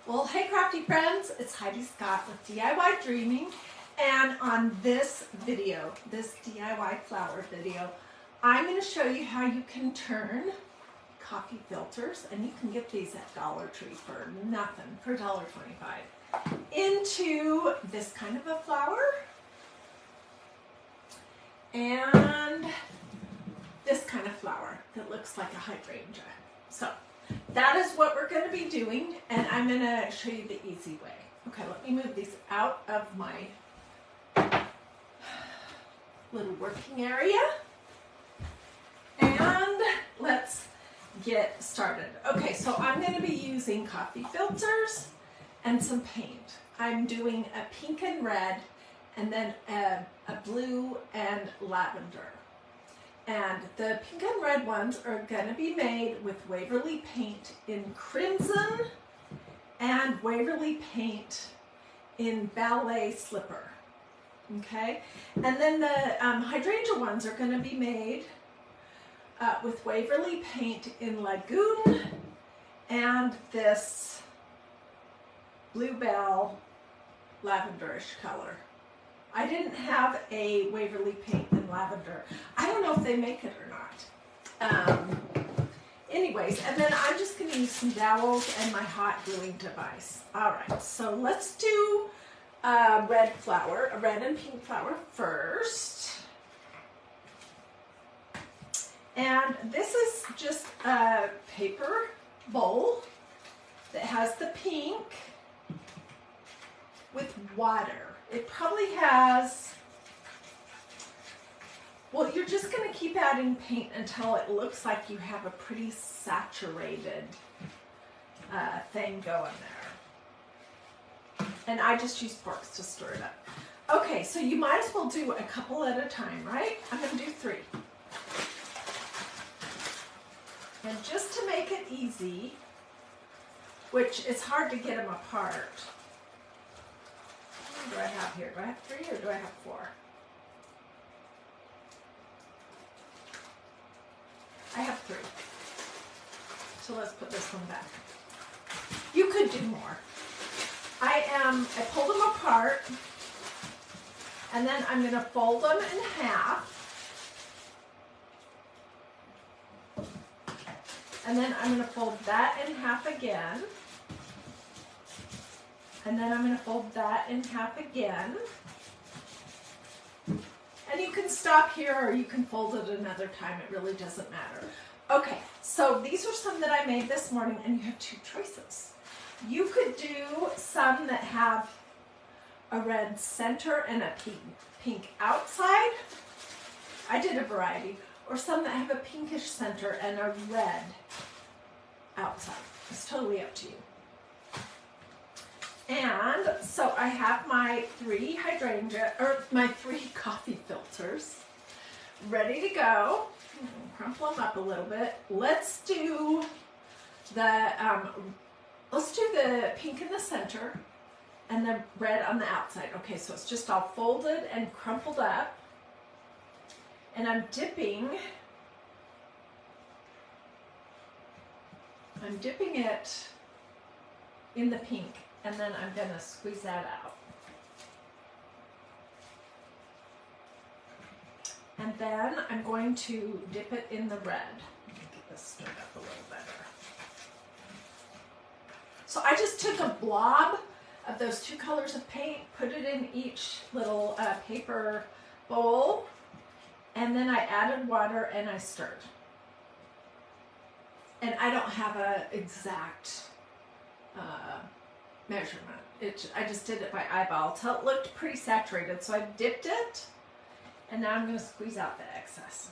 Well, hey crafty friends, it's Hiedi Scott with DiyDreaming, and on this video, this DIY flower video, I'm going to show you how you can turn coffee filters, and you can get these at Dollar Tree for nothing, for $1.25, into this kind of a flower, and this kind of flower that looks like a hydrangea. So that is what we're going to be doing, and I'm going to show you the easy way. Okay, let me move these out of my little working area, and let's get started. Okay, so I'm going to be using coffee filters and some paint. I'm doing a pink and red, and then a blue and lavender. And the pink and red ones are going to be made with Waverly paint in crimson and Waverly paint in ballet slipper. Okay, and then the hydrangea ones are going to be made with Waverly paint in lagoon and this bluebell lavenderish color. I didn't have a Waverly paint in lavender. I don't know if they make it or not. Anyways, and then I'm just going to use some dowels and my hot gluing device. All right, so let's do a red and pink flower first. And this is just a paper bowl that has the pink with water. It probably has, well, you're just going to keep adding paint until it looks like you have a pretty saturated thing going there. And I just use forks to stir it up. Okay, so you might as well do a couple at a time, right? I'm going to do 3. And just to make it easy, which is hard to get them apart. What do I have here? Do I have 3 or do I have 4? I have 3. So let's put this one back. You could do more. I pulled them apart, and then I'm going to fold them in half. And then I'm going to fold that in half again. And then I'm going to fold that in half again. And you can stop here or you can fold it another time. It really doesn't matter. Okay, so these are some that I made this morning, and you have 2 choices. You could do some that have a red center and a pink outside. I did a variety. Or some that have a pinkish center and a red outside. It's totally up to you. And so I have my 3 my 3 coffee filters ready to go. Crumple them up a little bit. Let's do the pink in the center and the red on the outside. Okay, so it's just all folded and crumpled up. And I'm dipping it in the pink, and then I'm going to squeeze that out. And then I'm going to dip it in the red. Let me get this stirred up a little better. So I just took a blob of those 2 colors of paint, put it in each little paper bowl, and then I added water and I stirred. And I don't have an exact measurement. I just did it by eyeball till it looked pretty saturated. So I dipped it, and now I'm going to squeeze out the excess.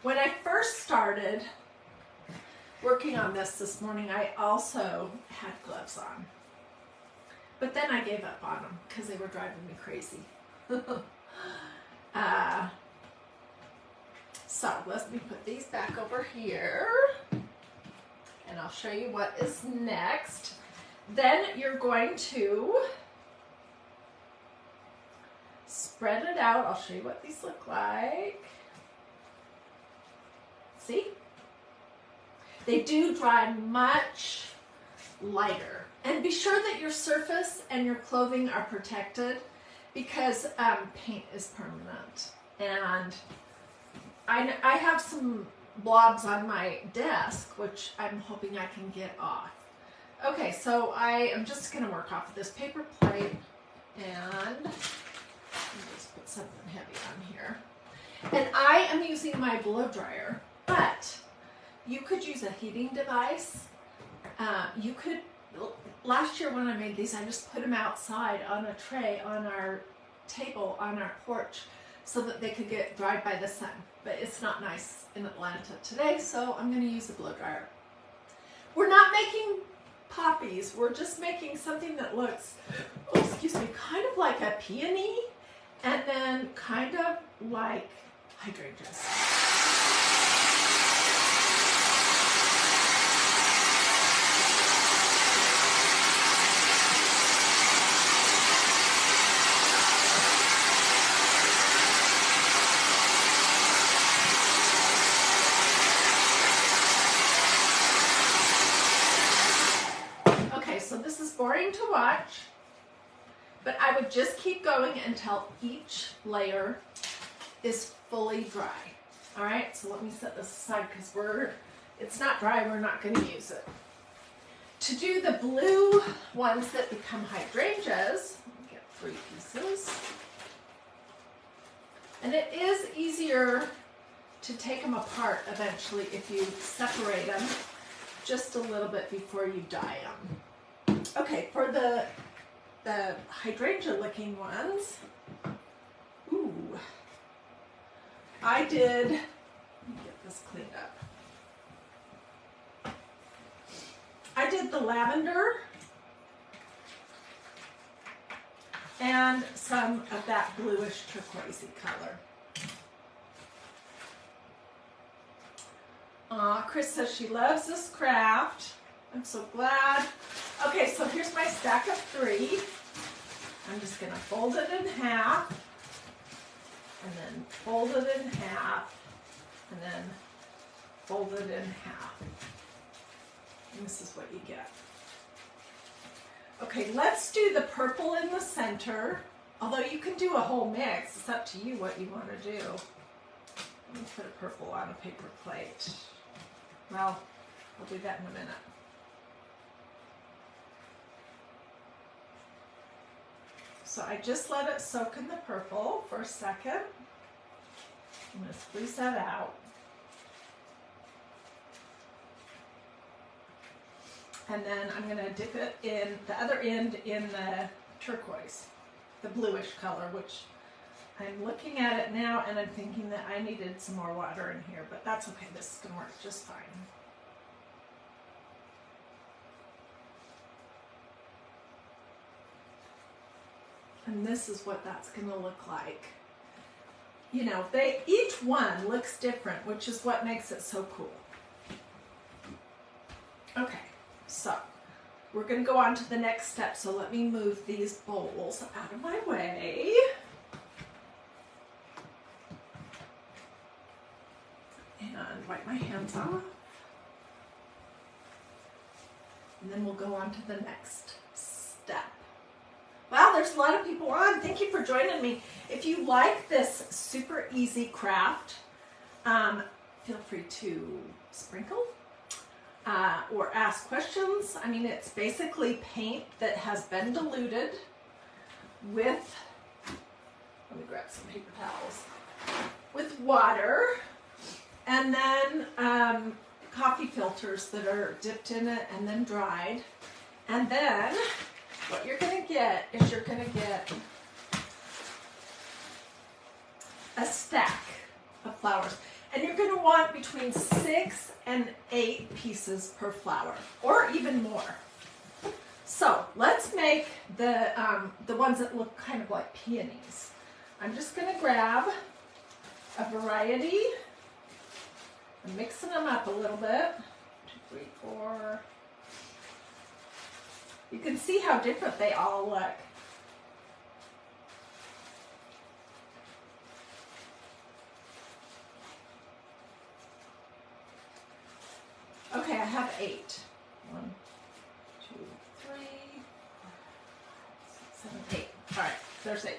When I first started working on this morning, I also had gloves on. But then I gave up on them because they were driving me crazy. So let me put these back over here, and I'll show you what is next. Then you're going to spread it out. I'll show you what these look like. See? They do dry much lighter. And be sure that your surface and your clothing are protected because paint is permanent. And I have some blobs on my desk, which I'm hoping I can get off. Okay, so I am just going to work off of this paper plate, and just put something heavy on here. And I am using my blow dryer, but you could use a heating device. You could, last year when I made these, I just put them outside on a tray on our table on our porch so that they could get dried by the sun. But it's not nice in Atlanta today, so I'm going to use a blow dryer. We're not making poppies. We're just making something that looks, oh, excuse me, kind of like a peony and then kind of like hydrangeas. Boring to watch, but I would just keep going until each layer is fully dry. All right, so let me set this aside because it's not dry, we're not going to use it. To do the blue ones that become hydrangeas, get 3 pieces. And it is easier to take them apart eventually if you separate them just a little bit before you dye them. Okay, for the hydrangea looking ones, ooh, I did, let me get this cleaned up. I did the lavender and some of that bluish turquoisey color. Chris says she loves this craft. I'm so glad. Okay, so here's my stack of 3. I'm just going to fold it in half, and then fold it in half, and then fold it in half. And this is what you get. Okay, let's do the purple in the center, although you can do a whole mix. It's up to you what you want to do. Let me put a purple on a paper plate. Well, I'll do that in a minute. So I just let it soak in the purple for a second. I'm going to squeeze that out. And then I'm going to dip it in the other end in the turquoise, the bluish color, which I'm looking at it now and I'm thinking that I needed some more water in here, but that's okay. This is going to work just fine. And this is what that's going to look like. You know, each one looks different, which is what makes it so cool. Okay, so we're going to go on to the next step. So let me move these bowls out of my way. And wipe my hands off. And then we'll go on to the next step. Wow, there's a lot of people on. Thank you for joining me. If you like this super easy craft, feel free to sprinkle or ask questions. I mean, it's basically paint that has been diluted with, let me grab some paper towels, with water, and then coffee filters that are dipped in it and then dried. And then what you're going to get is you're going to get a stack of flowers. And you're going to want between 6 and 8 pieces per flower, or even more. So let's make the ones that look kind of like peonies. I'm just going to grab a variety. I'm mixing them up a little bit. 2, 3, 4. You can see how different they all look. Okay, I have 8. 1, 2, There's 8.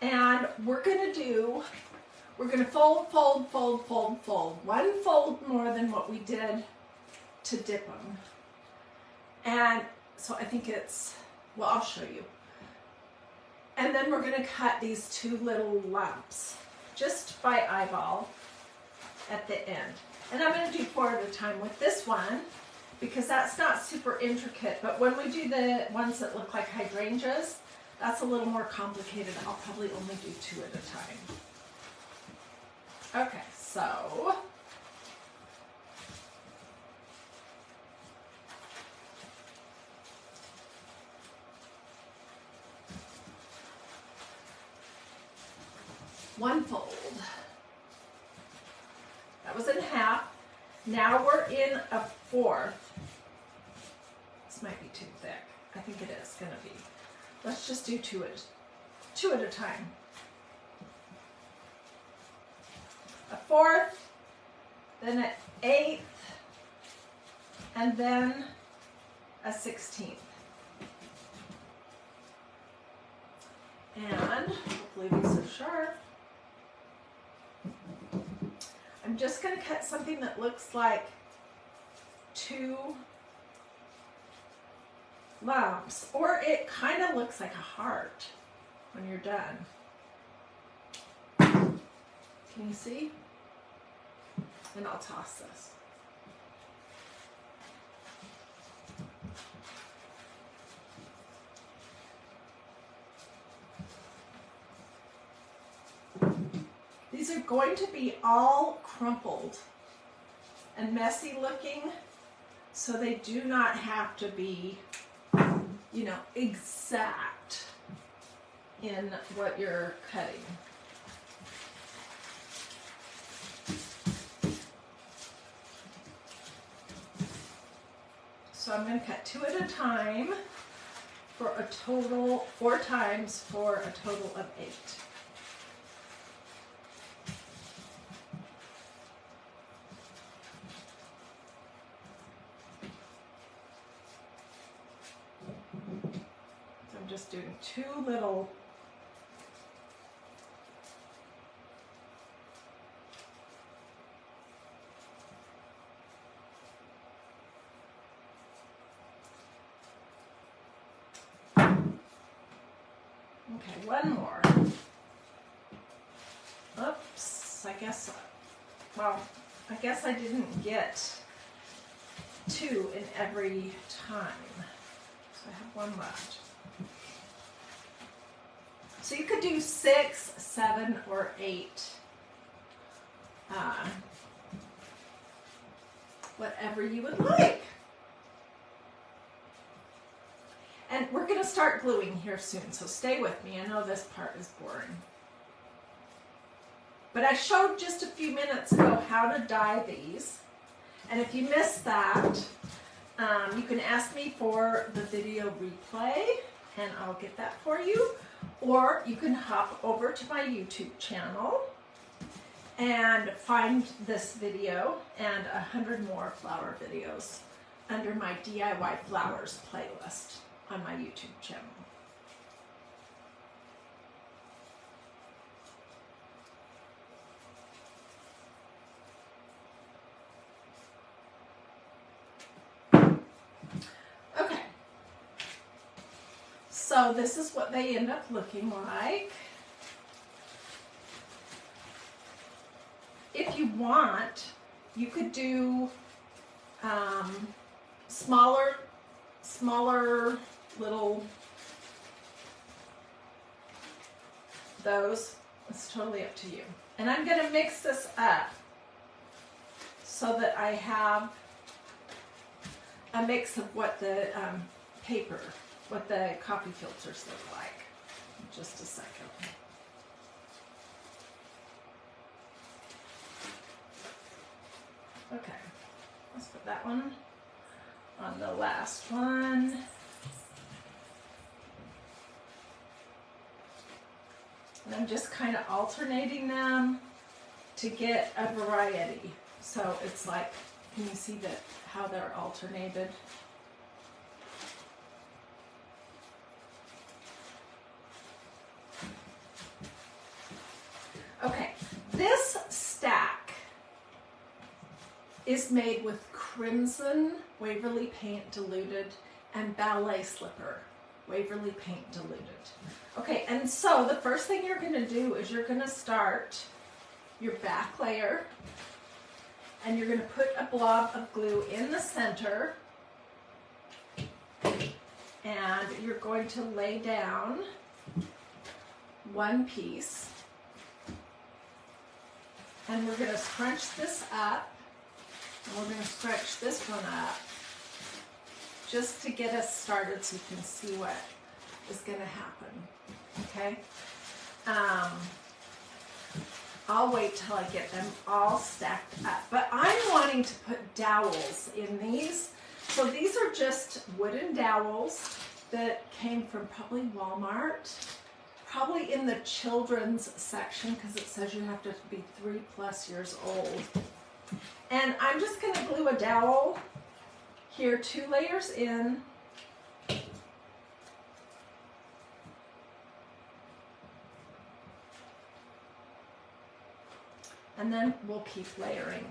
And we're going to fold, fold, fold, fold, fold. One fold more than what we did to dip them. And so I think it's, well, I'll show you. And then we're going to cut these 2 little lumps just by eyeball at the end. And I'm going to do 4 at a time with this one because that's not super intricate. But when we do the ones that look like hydrangeas, that's a little more complicated. I'll probably only do 2 at a time. Okay, so one fold. That was in half. Now we're in a 4th. This might be too thick. I think it is going to be. Let's just do 2 at a time. A 4th, then an 8th, and then a 16th. And hopefully these are sharp. I'm just going to cut something that looks like 2 lumps, or it kind of looks like a heart when you're done. Can you see? And I'll toss this. These are going to be all crumpled and messy looking, so they do not have to be, you know, exact in what you're cutting. So I'm going to cut 2 at a time for a total, 4 times for a total of 8. So I'm just doing 2 little Okay, one more. Oops, I guess I didn't get 2 in every time. So I have 1 left. So you could do 6, 7, or 8. Whatever you would like. And we're going to start gluing here soon, so stay with me. I know this part is boring. But I showed just a few minutes ago how to dye these. And if you missed that, you can ask me for the video replay, and I'll get that for you. Or you can hop over to my YouTube channel and find this video and 100 more flower videos under my DIY flowers playlist on my YouTube channel. Okay, so this is what they end up looking like. If you want, you could do smaller little those. It's totally up to you. And I'm going to mix this up so that I have a mix of what the what the coffee filters look like. Just a second. Okay, let's put that one on the last one. And I'm just kind of alternating them to get a variety. So it's like, can you see how they're alternated? is made with crimson Waverly paint diluted and ballet slipper Waverly paint diluted. Okay, and so the first thing you're going to do is you're going to start your back layer, and you're going to put a blob of glue in the center, and you're going to lay down one piece, and we're going to scrunch this up, and we're going to scrunch this one up just to get us started so you can see what is going to happen. Okay? I'll wait till I get them all stacked up. But I'm wanting to put dowels in these. So these are just wooden dowels that came from probably Walmart. Probably in the children's section because it says you have to be 3+ years old. And I'm just going to glue a dowel here 2 layers in. And then we'll keep layering.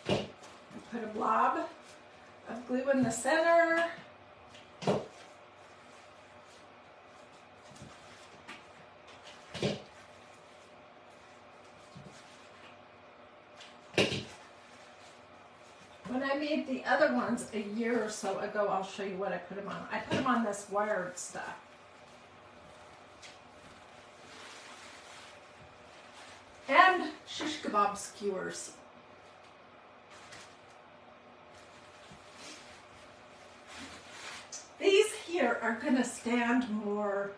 Put a blob of glue in the center. When I made the other ones a year or so ago, I'll show you what I put them on. I put them on this wired stuff. And shish kebab skewers. These here are going to stand more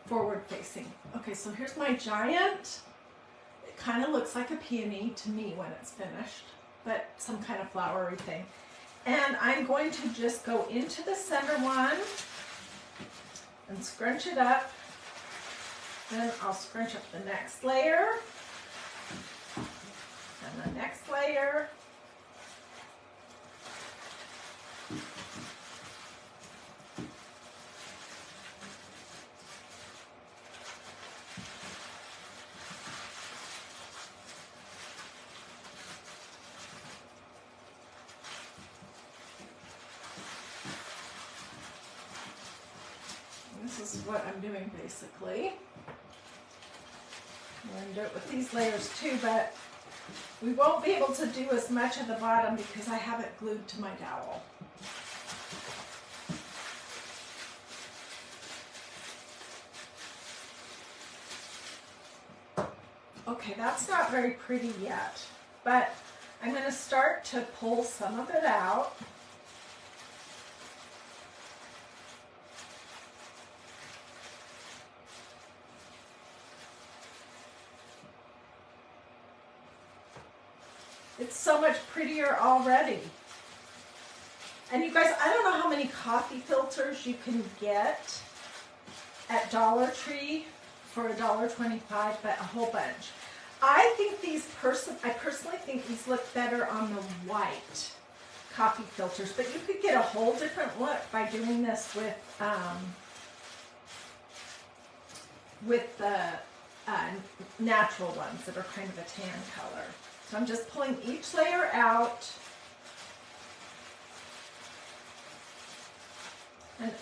forward facing. Okay, so here's my giant. It kind of looks like a peony to me when it's finished, but some kind of flowery thing. And I'm going to just go into the center one and scrunch it up. Then I'll scrunch up the next layer and the next layer. This is what I'm doing basically. I'm going to do it with these layers too, but we won't be able to do as much at the bottom because I have it glued to my dowel. Okay, that's not very pretty yet, but I'm going to start to pull some of it out. It's so much prettier already. And you guys, I don't know how many coffee filters you can get at Dollar Tree for $1.25, but a whole bunch. I think these I personally think these look better on the white coffee filters, but you could get a whole different look by doing this with the natural ones that are kind of a tan color. So I'm just pulling each layer out and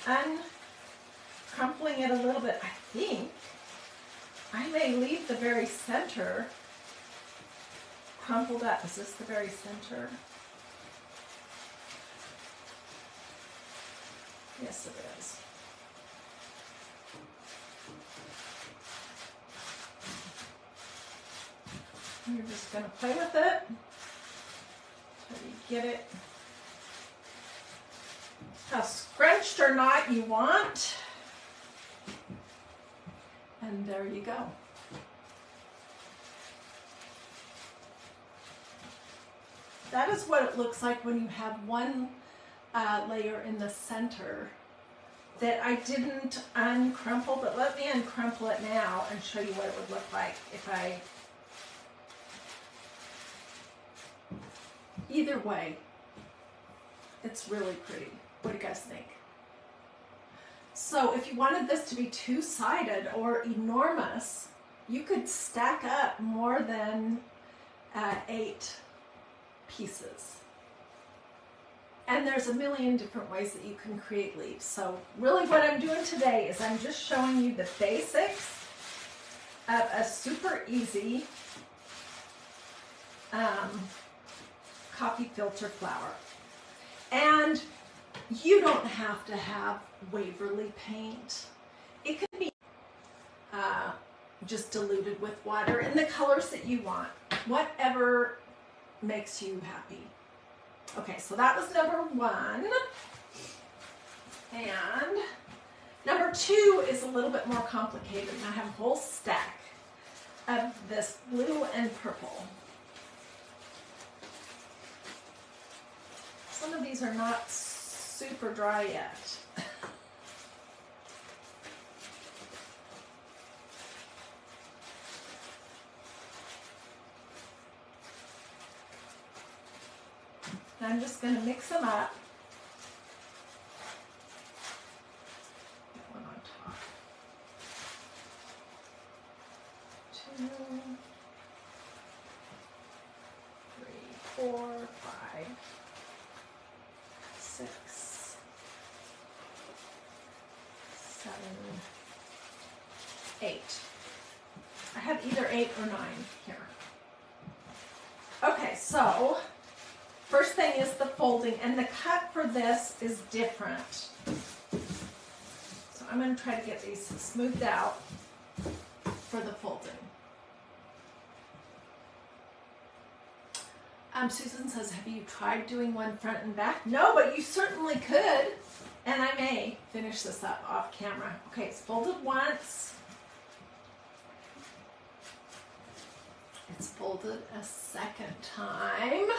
uncrumpling it a little bit. I think I may leave the very center crumpled up. Is this the very center? Yes, it is. You're just going to play with it until you get it how scrunched or not you want. And there you go. That is what it looks like when you have one layer in the center that I didn't uncrumple, but let me uncrumple it now and show you what it would look like if I... Either way, it's really pretty. What do you guys think? So if you wanted this to be two-sided or enormous, you could stack up more than 8 pieces. And there's a million different ways that you can create leaves. So really what I'm doing today is I'm just showing you the basics of a super easy coffee filter flower. And you don't have to have Waverly paint. It can be just diluted with water in the colors that you want, whatever makes you happy. Okay, so that was number 1. And number 2 is a little bit more complicated. And I have a whole stack of this blue and purple. Some of these are not super dry yet. And I'm just going to mix them up. Get one on top. 2, 3, 4, 5, 6, 7, 8. I have either 8 or 9 here. Okay, so first thing is the folding, and the cut for this is different. So I'm going to try to get these smoothed out for the folding. Susan says, have you tried doing one front and back? No, but you certainly could. And I may finish this up off camera. Okay, it's folded once. It's folded a second time.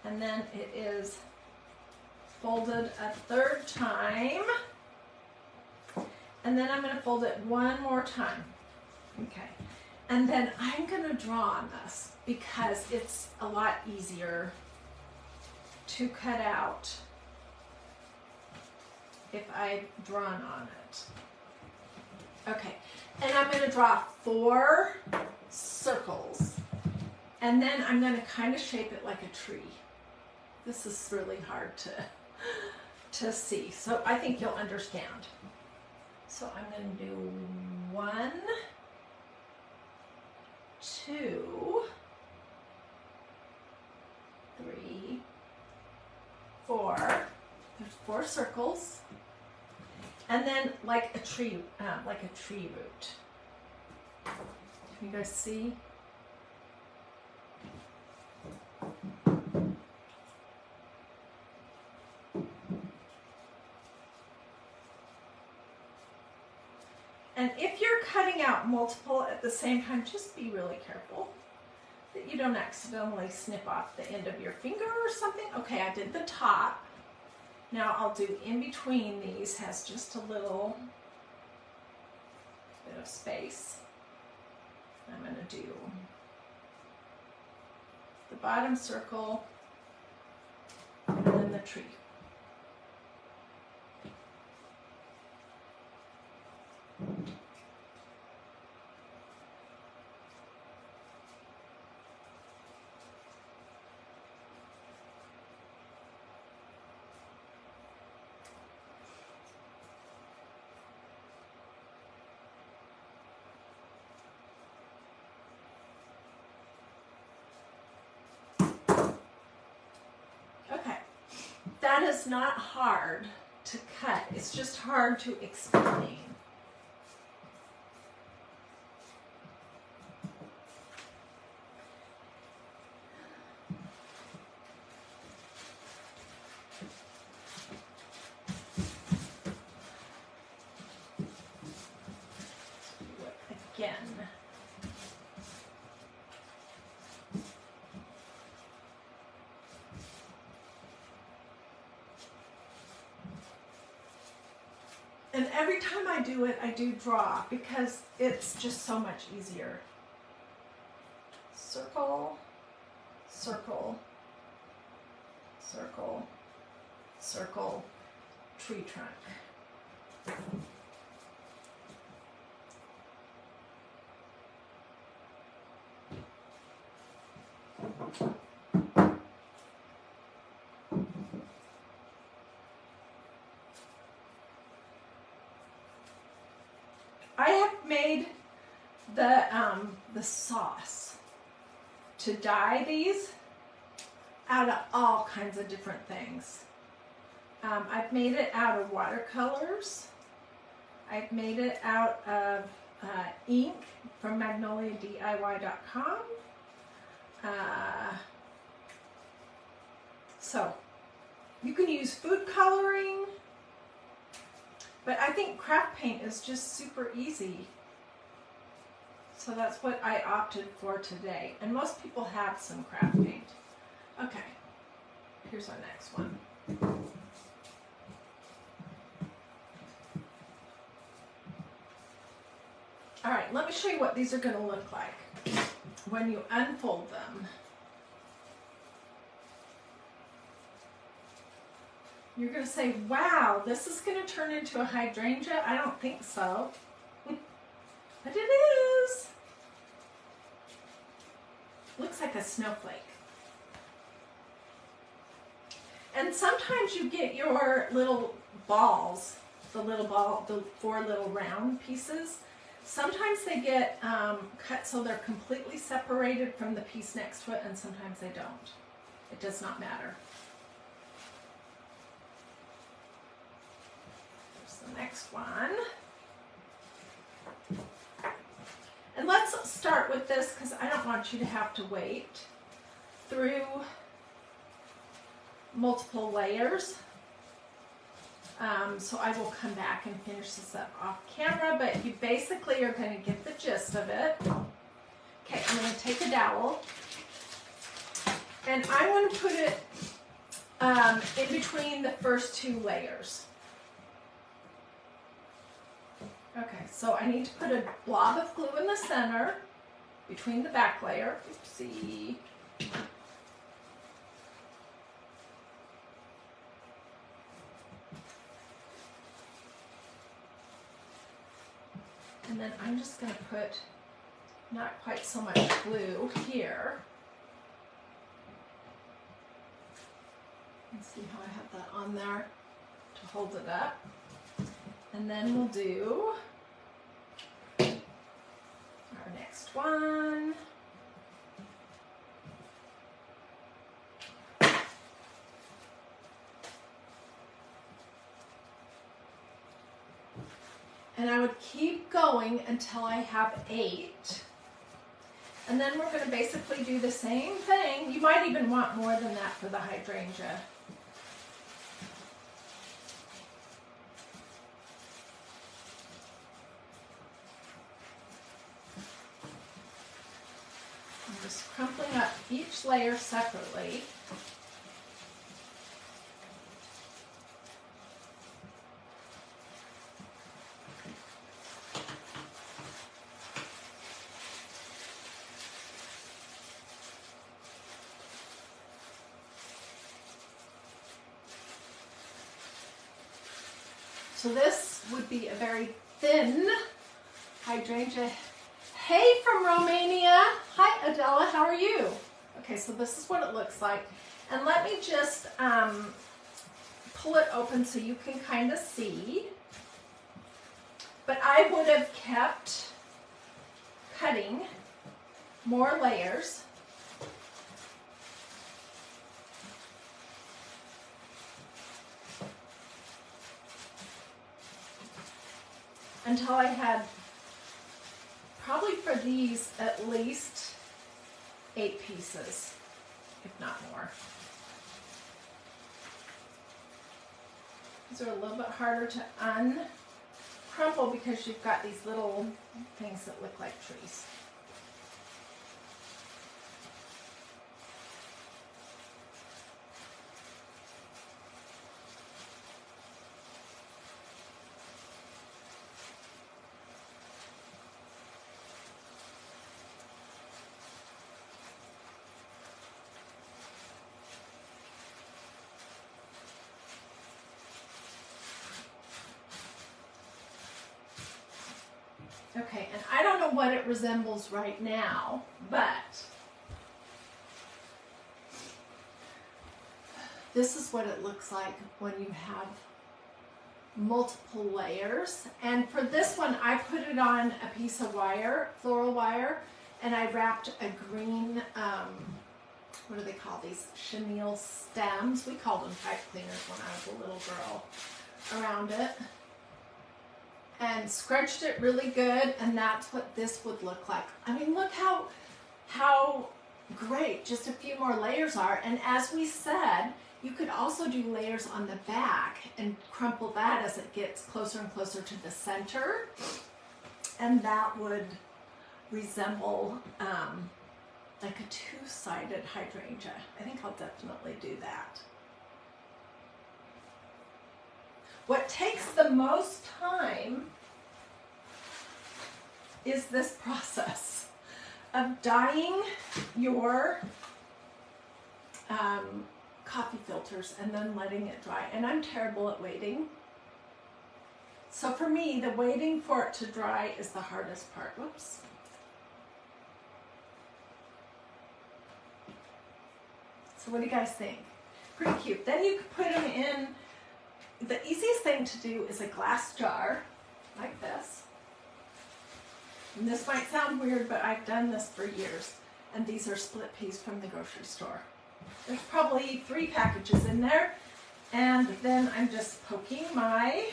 And then it is folded a third time. And then I'm going to fold it one more time. Okay. And then I'm going to draw on this because it's a lot easier to cut out if I've drawn on it. Okay. And I'm going to draw 4 circles. And then I'm going to kind of shape it like a tree. This is really hard to see, so I think you'll understand. So I'm going to do 1, 2, 3, 4. There's 4 circles, and then like a tree root. Can you guys see? And if you're cutting out multiple at the same time, just be really careful that you don't accidentally snip off the end of your finger or something. Okay, I did the top. Now I'll do in between these, has just a little bit of space. I'm going to do the bottom circle and then the tree. That is not hard to cut, it's just hard to explain. Again. And every time I do it, I do draw because it's just so much easier. Circle, circle, circle, circle, tree trunk. I have made the sauce to dye these out of all kinds of different things. I've made it out of watercolors. I've made it out of ink from magnoliadiy.com. So you can use food coloring, but I think craft paint is just super easy. So that's what I opted for today. And most people have some craft paint. Okay, here's our next one. All right, let me show you what these are going to look like when you unfold them. You're going to say, wow, this is going to turn into a hydrangea? I don't think so. But it is. Looks like a snowflake. And sometimes you get your little balls, the 4 little round pieces. Sometimes they get cut so they're completely separated from the piece next to it, and sometimes they don't. It does not matter. Here's the next one. And let's start with this because I don't want you to have to wait through multiple layers. So I will come back and finish this up off camera, but you basically are going to get the gist of it. Okay, I'm going to take a dowel and I'm going to put it in between the first 2 layers. Okay, so I need to put a blob of glue in the center between the back layer. Oopsie. And then I'm just going to put not quite so much glue here. Let's see how I have that on there to hold it up. And then we'll do our next one. And I would keep going until I have 8. And then we're going to basically do the same thing. You might even want more than that for the hydrangea. I'm just crumpling up each layer separately. So this would be a very thin hydrangea. Hey from Romania. Hi Adela, how are you? Okay, so this is what it looks like. And let me just pull it open so you can kind of see. But I would have kept cutting more layers. Until I had, probably for these, at least 8 pieces, if not more. These are a little bit harder to uncrumple because you've got these little things that look like trees. Okay, and I don't know what it resembles right now, but this is what it looks like when you have multiple layers. And for this one, I put it on a piece of wire, floral wire, and I wrapped a green, what do they call these? Chenille stems. We called them pipe cleaners when I was a little girl, around it. And scrunched it really good, and that's what this would look like. I mean, look how great just a few more layers are. And as we said, you could also do layers on the back and crumple that as it gets closer and closer to the center. And that would resemble like a two-sided hydrangea. I think I'll definitely do that. What takes the most time is this process of dyeing your coffee filters and then letting it dry. And I'm terrible at waiting. So for me, the waiting for it to dry is the hardest part. Whoops. So what do you guys think? Pretty cute. Then you could put them in. The easiest thing to do is a glass jar like this. And this might sound weird, but I've done this for years. And these are split peas from the grocery store. There's probably 3 packages in there. And then I'm just poking my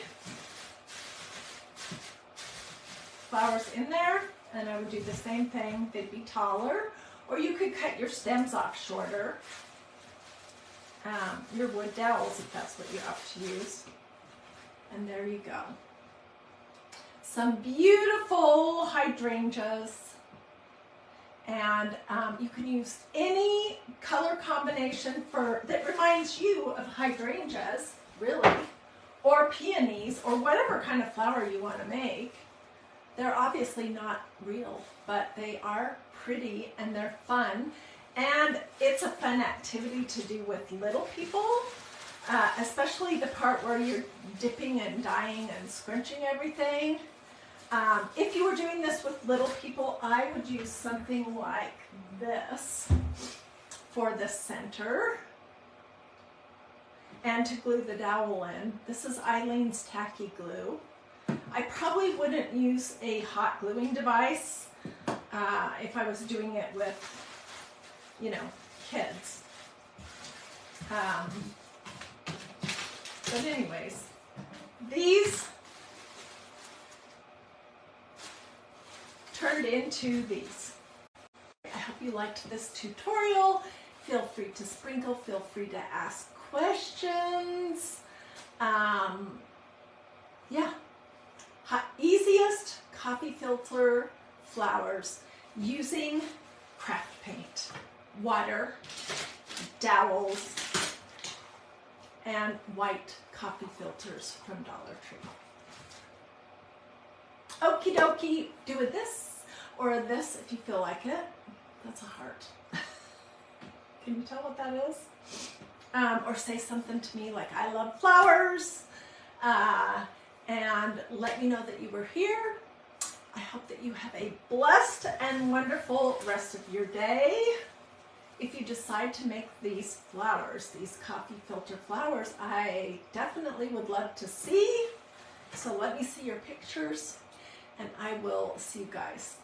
flowers in there. And I would do the same thing. They'd be taller. Or you could cut your stems off shorter. Your wood dowels, if that's what you opt to use. And there you go. Some beautiful hydrangeas. And you can use any color combination that reminds you of hydrangeas, really, or peonies, or whatever kind of flower you want to make. They're obviously not real, but they are pretty and they're fun. And it's a fun activity to do with little people, especially the part where you're dipping and dyeing and scrunching everything. If you were doing this with little people, I would use something like this for the center and to glue the dowel in. This is Eileen's Tacky Glue. I probably wouldn't use a hot gluing device if I was doing it with, you know, kids. But anyways, these turned into these. I hope you liked this tutorial. Feel free to sprinkle, feel free to ask questions. Yeah, easiest coffee filter flowers using craft paint, water, dowels, and white coffee filters from Dollar Tree. Okie dokie, do a this or a this if you feel like it. That's a heart. Can you tell what that is? Or say something to me like, I love flowers, and let me know that you were here. I hope that you have a blessed and wonderful rest of your day. If you decide to make these flowers, these coffee filter flowers, I definitely would love to see. So let me see your pictures, and I will see you guys